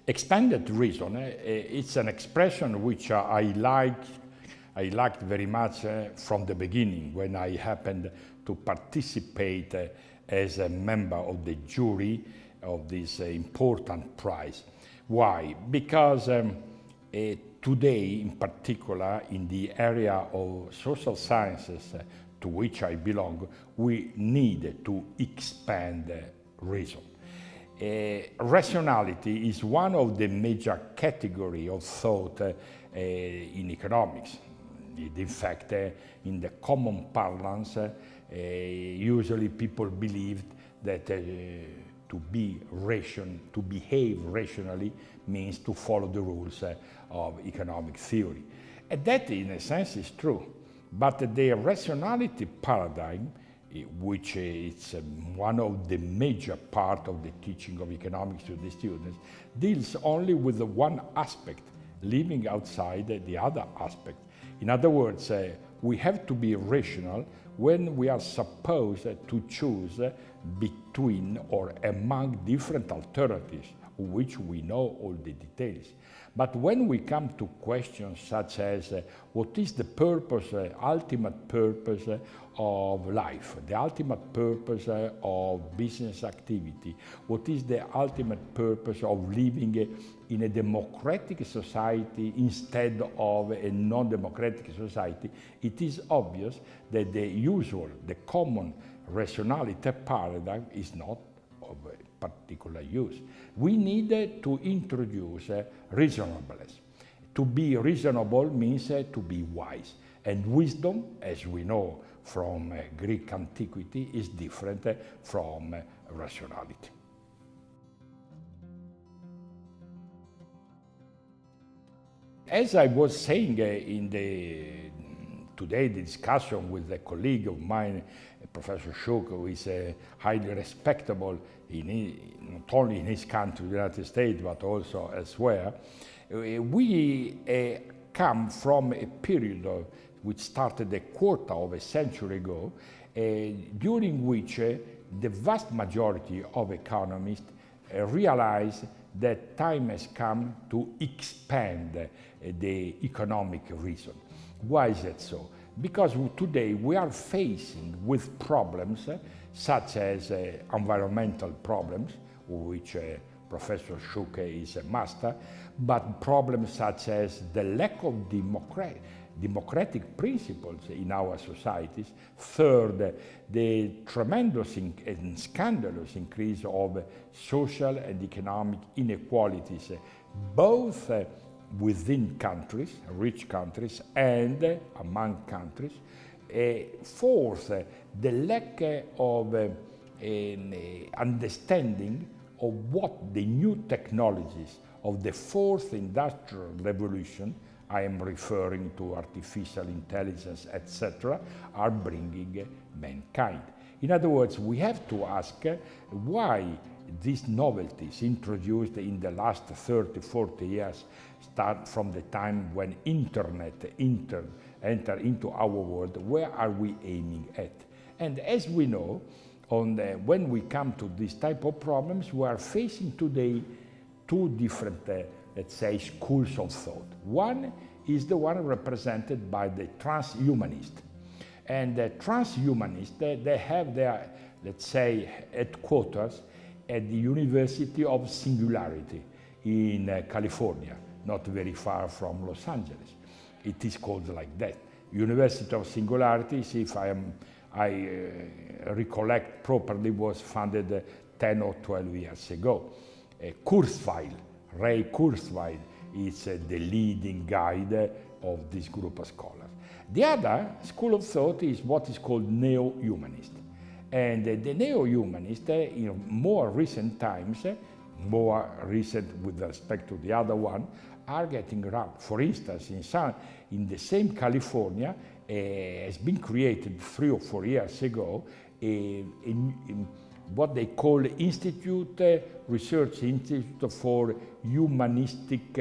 Expanded reason, it's an expression which I liked very much from the beginning when I happened to participate as a member of the jury of this important prize. Why? Because today, in particular, in the area of social sciences to which I belong, we need to expand reason. Rationality is one of the major categories of thought in economics. In fact, in the common parlance, usually people believe that to behave rationally means to follow the rules of economic theory. And that, in a sense, is true. But the rationality paradigm, which is one of the major part of the teaching of economics to the students, deals only with the one aspect, leaving outside the other aspect. In other words, we have to be rational when we are supposed to choose between or among different alternatives, of which we know all the details. But when we come to questions such as what is the purpose, ultimate purpose of life, the ultimate purpose of business activity, what is the ultimate purpose of living in a democratic society instead of a non-democratic society, it is obvious that the common rationality paradigm is not of particular use. We need to introduce reasonableness. To be reasonable means to be wise. And wisdom, as we know from Greek antiquity, is different from rationality. As I was saying in today the discussion with a colleague of mine, Professor Schuch, who is highly respectable not only in his country, the United States, but also elsewhere, we come from a period which started a quarter of a century ago, during which the vast majority of economists realized that time has come to expand the economic reason. Why is that so? Because today we are facing with problems such as environmental problems, which Professor Schuch is a master, but problems such as the lack of democratic principles in our societies. Third, the tremendous and scandalous increase of social and economic inequalities, both within countries, rich countries, and among countries. Fourth, the lack of understanding of what the new technologies of the fourth industrial revolution, I am referring to artificial intelligence, etc., are bringing mankind. In other words, we have to ask why these novelties introduced in the last 30, 40 years start from the time when internet entered into our world. Where are we aiming at? And as we know, when we come to this type of problems, we are facing today two different, let's say, schools of thought. One is the one represented by the transhumanist. And the transhumanists, they have their, let's say, headquarters at the University of Singularity in California, not very far from Los Angeles. It is called like that. University of Singularity, if I recollect properly, was founded 10 or 12 years ago. Kurzweil, Ray Kurzweil, is the leading guide of this group of scholars. The other school of thought is what is called neo-humanist. And the neo-humanist, in more recent times, more recent with respect to the other one, are getting around. For instance, in the same California, has been created 3 or 4 years ago, in what they call Research Institute for Humanistic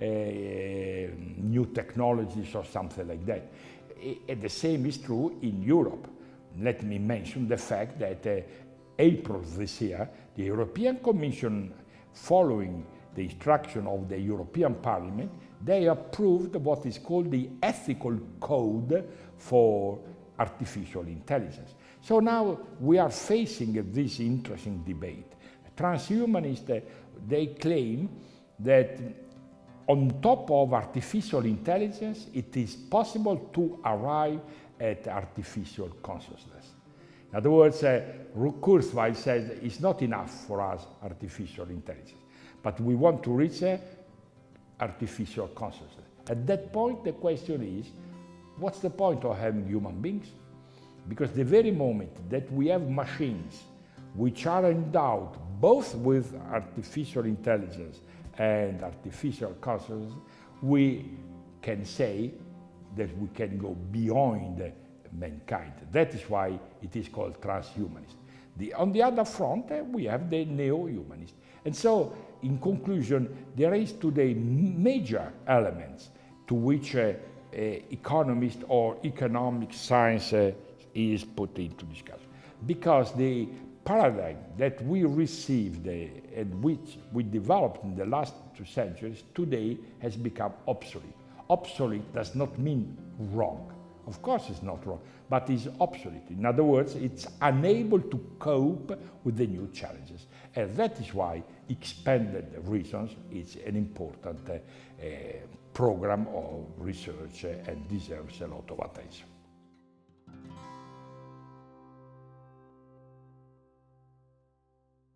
New Technologies or something like that. And the same is true in Europe. Let me mention the fact that April this year, the European Commission, following the instruction of the European Parliament, they approved what is called the ethical code for artificial intelligence. So now we are facing this interesting debate. Transhumanists, they claim that on top of artificial intelligence, it is possible to arrive at artificial consciousness. In other words, Kurzweil says it's not enough for us, artificial intelligence, but we want to reach artificial consciousness. At that point, the question is, what's the point of having human beings? Because the very moment that we have machines which are endowed both with artificial intelligence and artificial consciousness, we can say that we can go beyond mankind. That is why it is called transhumanist. On the other front, we have the neo-humanist. And so, in conclusion, there is today major elements to which economist or economic science is put into discussion. Because the paradigm that we received and which we developed in the last 2 centuries today has become obsolete. Obsolete does not mean wrong. Of course it's not wrong, but it's obsolete. In other words, it's unable to cope with the new challenges. And that is why expanded reasons is an important program of research and deserves a lot of attention.